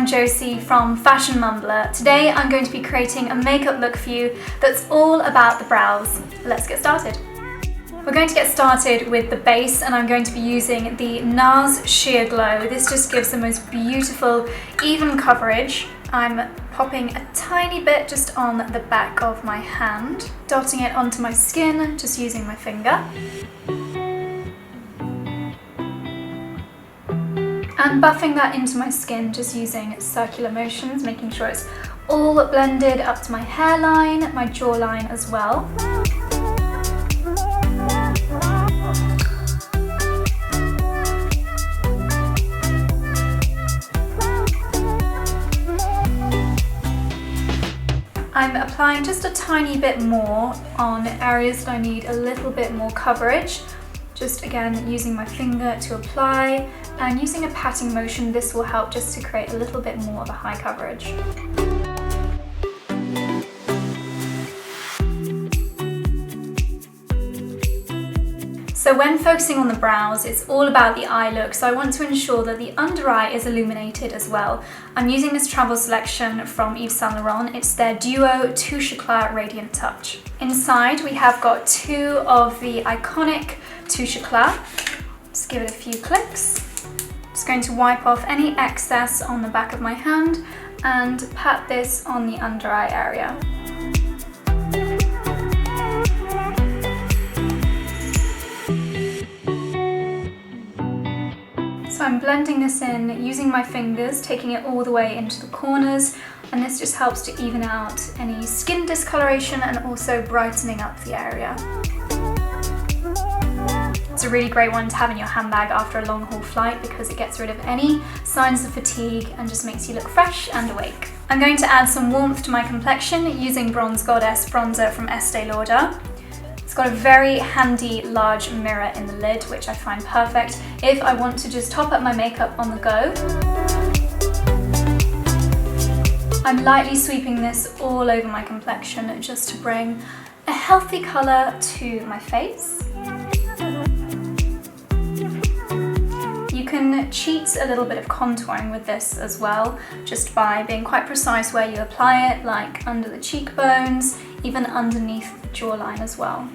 I'm Josie from FashionMumblr. Today I'm going to be creating a makeup look for you that's all about the brows. Let's get started. We're going to get started with the base, and I'm going to be using the NARS Sheer Glow. This just gives the most beautiful, even coverage. I'm popping a tiny bit just on the back of my hand, dotting it onto my skin, just using my finger. And buffing that into my skin, just using circular motions, making sure it's all blended up to my hairline, my jawline as well. I'm applying just a tiny bit more on areas that I need a little bit more coverage. Just again using my finger to apply and using a patting motion. This will help just to create a little bit more of a high coverage. So when focusing on the brows, it's all about the eye look, so I want to ensure that the under eye is illuminated as well. I'm using this travel selection from Yves Saint Laurent. It's their Duo Touche Eclat Radiant Touch. Inside we have got two of the iconic Touche Eclat. Just give it a few clicks. Just going to wipe off any excess on the back of my hand and pat this on the under eye area. So I'm blending this in using my fingers, taking it all the way into the corners, and this just helps to even out any skin discoloration and also brightening up the area. It's a really great one to have in your handbag after a long haul flight because it gets rid of any signs of fatigue and just makes you look fresh and awake. I'm going to add some warmth to my complexion using Bronze Goddess bronzer from Estee Lauder. It's got a very handy large mirror in the lid, which I find perfect if I want to just top up my makeup on the go. I'm lightly sweeping this all over my complexion just to bring a healthy colour to my face. You can cheat a little bit of contouring with this as well, just by being quite precise where you apply it, like under the cheekbones, even underneath the jawline as well.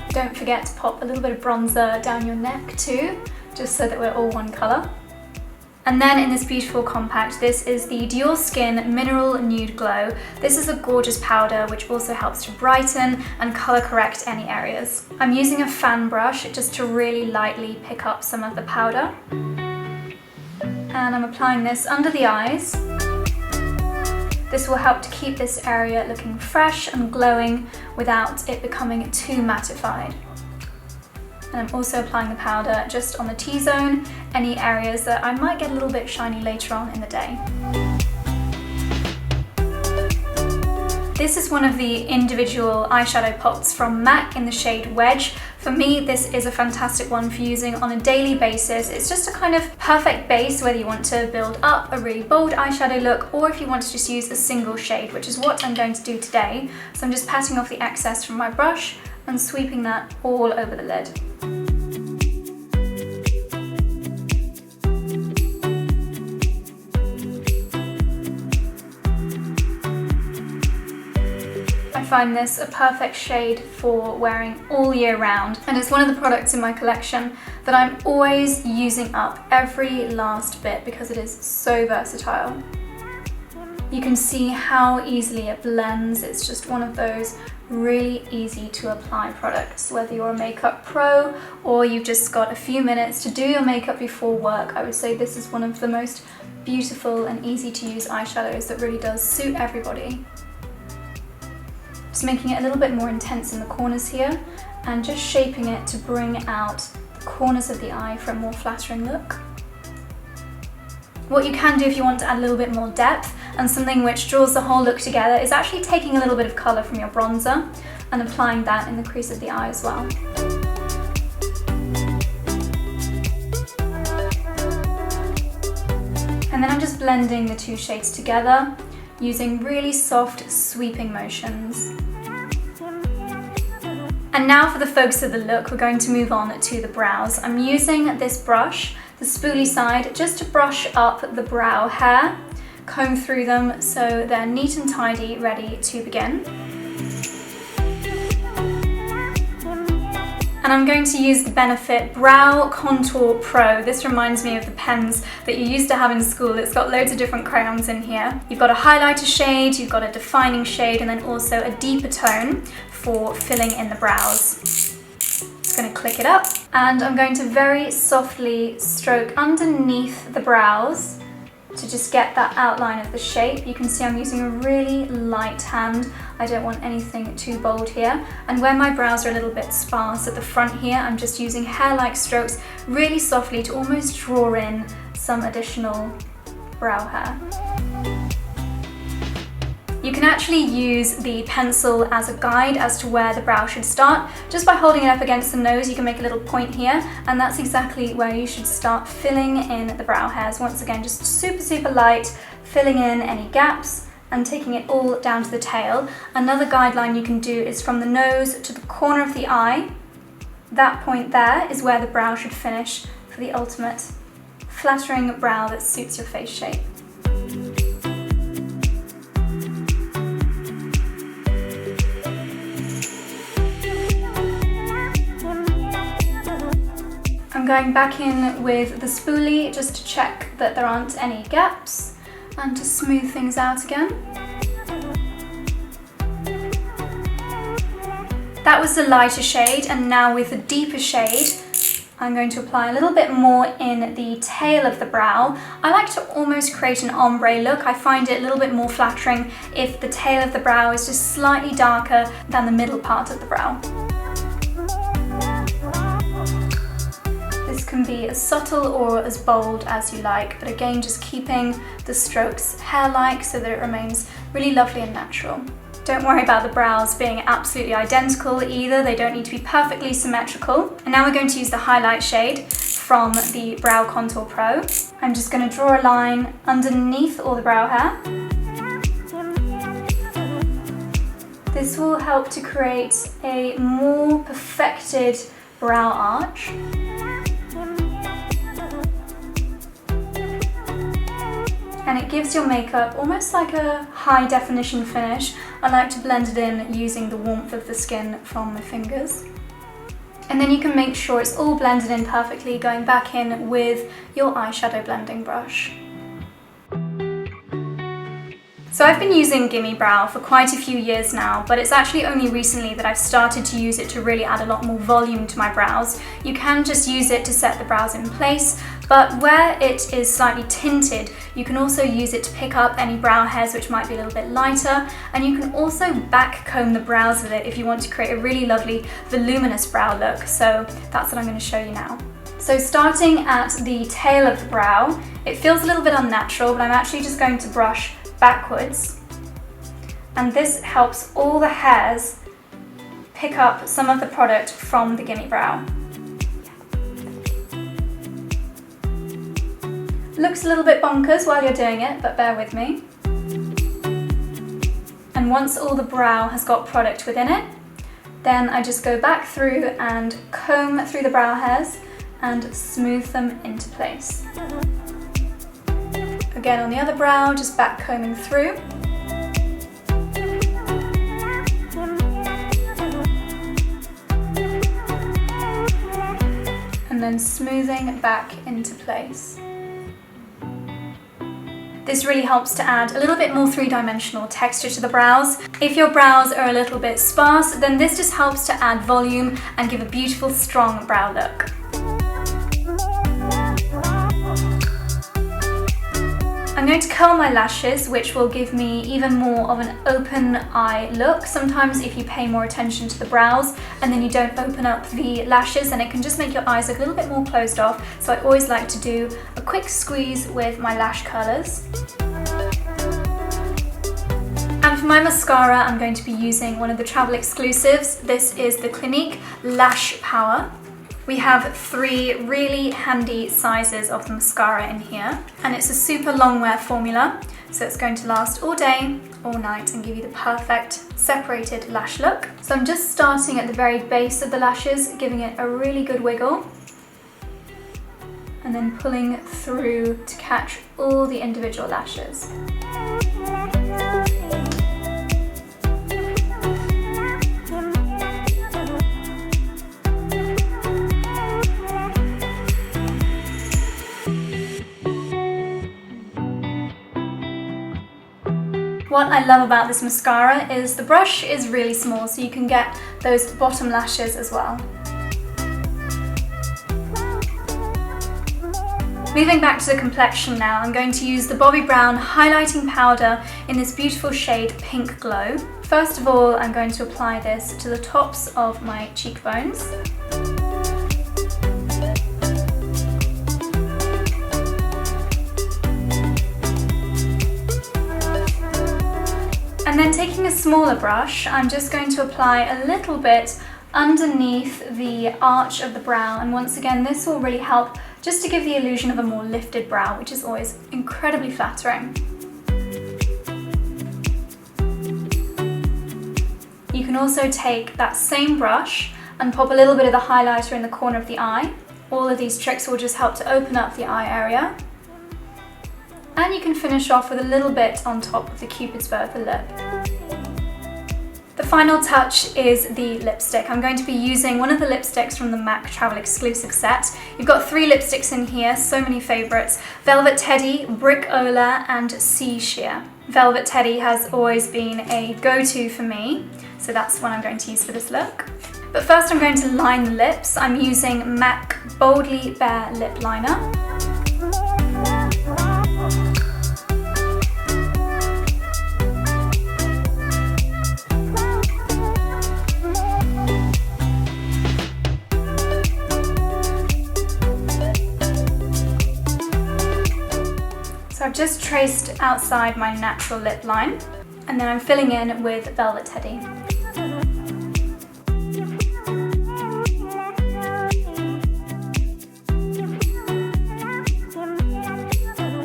Don't forget to pop a little bit of bronzer down your neck too, just so that we're all one colour. And then in this beautiful compact, this is the Dior Skin Mineral Nude Glow. This is a gorgeous powder which also helps to brighten and colour correct any areas. I'm using a fan brush just to really lightly pick up some of the powder. And I'm applying this under the eyes. This will help to keep this area looking fresh and glowing without it becoming too mattified. And I'm also applying the powder just on the T-zone, any areas that I might get a little bit shiny later on in the day. This is one of the individual eyeshadow pots from MAC in the shade Wedge. For me, this is a fantastic one for using on a daily basis. It's just a kind of perfect base whether you want to build up a really bold eyeshadow look or if you want to just use a single shade, which is what I'm going to do today. So I'm just patting off the excess from my brush and sweeping that all over the lid. I find this a perfect shade for wearing all year round, and it's one of the products in my collection that I'm always using up every last bit because it is so versatile. You can see how easily it blends. It's just one of those really easy to apply products. Whether you're a makeup pro or you've just got a few minutes to do your makeup before work, I would say this is one of the most beautiful and easy to use eyeshadows that really does suit everybody. Just making it a little bit more intense in the corners here and just shaping it to bring out the corners of the eye for a more flattering look. What you can do if you want to add a little bit more depth and something which draws the whole look together is actually taking a little bit of colour from your bronzer and applying that in the crease of the eye as well. And then I'm just blending the two shades together using really soft sweeping motions. And now for the focus of the look, we're going to move on to the brows. I'm using this brush the spoolie side just to brush up the brow hair, comb through them so they're neat and tidy, ready to begin. And I'm going to use the Benefit Brow Contour Pro. This reminds me of the pens that you used to have in school. It's got loads of different crayons in here. You've got a highlighter shade, you've got a defining shade, and then also a deeper tone for filling in the brows. Just going to click it up, and I'm going to very softly stroke underneath the brows to just get that outline of the shape. You can see I'm using a really light hand. I don't want anything too bold here. And where my brows are a little bit sparse at the front here, I'm just using hair-like strokes really softly to almost draw in some additional brow hair. You can actually use the pencil as a guide as to where the brow should start. Just by holding it up against the nose, you can make a little point here, and that's exactly where you should start filling in the brow hairs. Once again, just super light, filling in any gaps and taking it all down to the tail. Another guideline you can do is from the nose to the corner of the eye. That point there is where the brow should finish for the ultimate flattering brow that suits your face shape. I'm going back in with the spoolie just to check that there aren't any gaps and to smooth things out again. That was the lighter shade, and now with the deeper shade, I'm going to apply a little bit more in the tail of the brow. I like to almost create an ombre look. I find it a little bit more flattering if the tail of the brow is just slightly darker than the middle part of the brow. This can be as subtle or as bold as you like, but again, just keeping the strokes hair-like so that it remains really lovely and natural. Don't worry about the brows being absolutely identical either. They don't need to be perfectly symmetrical. And now we're going to use the highlight shade from the Brow Contour Pro. I'm just going to draw a line underneath all the brow hair. This will help to create a more perfected brow arch. And it gives your makeup almost like a high definition finish. I like to blend it in using the warmth of the skin from my fingers. And then you can make sure it's all blended in perfectly, going back in with your eyeshadow blending brush. So I've been using Gimme Brow for quite a few years now, but it's actually only recently that I've started to use it to really add a lot more volume to my brows. You can just use it to set the brows in place, but where it is slightly tinted, you can also use it to pick up any brow hairs which might be a little bit lighter, and you can also back comb the brows with it if you want to create a really lovely voluminous brow look. So that's what I'm going to show you now. So starting at the tail of the brow, it feels a little bit unnatural, but I'm actually just going to brush backwards, and this helps all the hairs pick up some of the product from the Gimme Brow. Looks a little bit bonkers while you're doing it, but bear with me. And once all the brow has got product within it, then I just go back through and comb through the brow hairs and smooth them into place. Again, on the other brow, just back combing through. And then smoothing back into place. This really helps to add a little bit more three-dimensional texture to the brows. If your brows are a little bit sparse, then this just helps to add volume and give a beautiful, strong brow look. I'm going to curl my lashes, which will give me even more of an open eye look. Sometimes if you pay more attention to the brows and then you don't open up the lashes, then it can just make your eyes look a little bit more closed off. So I always like to do a quick squeeze with my lash curlers. And for my mascara, I'm going to be using one of the travel exclusives. This is the Clinique Lash Power. We have 3 really handy sizes of the mascara in here, and it's a super long wear formula, so it's going to last all day, all night, and give you the perfect separated lash look. So I'm just starting at the very base of the lashes, giving it a really good wiggle, and then pulling through to catch all the individual lashes. What I love about this mascara is the brush is really small, so you can get those bottom lashes as well. Moving back to the complexion now, I'm going to use the Bobbi Brown highlighting powder in this beautiful shade Pink Glow. First of all, I'm going to apply this to the tops of my cheekbones. And then taking a smaller brush, I'm just going to apply a little bit underneath the arch of the brow, and once again this will really help just to give the illusion of a more lifted brow, which is always incredibly flattering. You can also take that same brush and pop a little bit of the highlighter in the corner of the eye. All of these tricks will just help to open up the eye area. And you can finish off with a little bit on top of the Cupid's bow of the lip. The final touch is the lipstick. I'm going to be using one of the lipsticks from the MAC Travel exclusive set. You've got 3 lipsticks in here, so many favourites: Velvet Teddy, Brick Ola and Sea Sheer. Velvet Teddy has always been a go-to for me, so that's what I'm going to use for this look. But first I'm going to line the lips. I'm using MAC Boldly Bare Lip Liner. So I've just traced outside my natural lip line, and then I'm filling in with Velvet Teddy.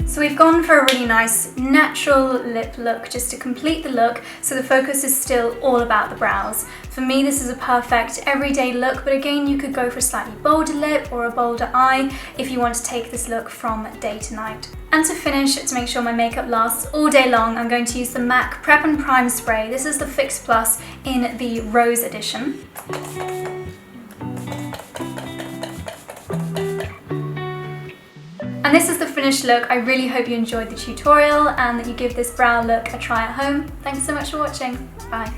So we've gone for a really nice natural lip look just to complete the look, so the focus is still all about the brows. For me this is a perfect everyday look, but again you could go for a slightly bolder lip or a bolder eye if you want to take this look from day to night. And to finish, to make sure my makeup lasts all day long, I'm going to use the MAC Prep and Prime Spray. This is the Fix Plus in the Rose edition. And this is the finished look. I really hope you enjoyed the tutorial and that you give this brow look a try at home. Thanks so much for watching. Bye.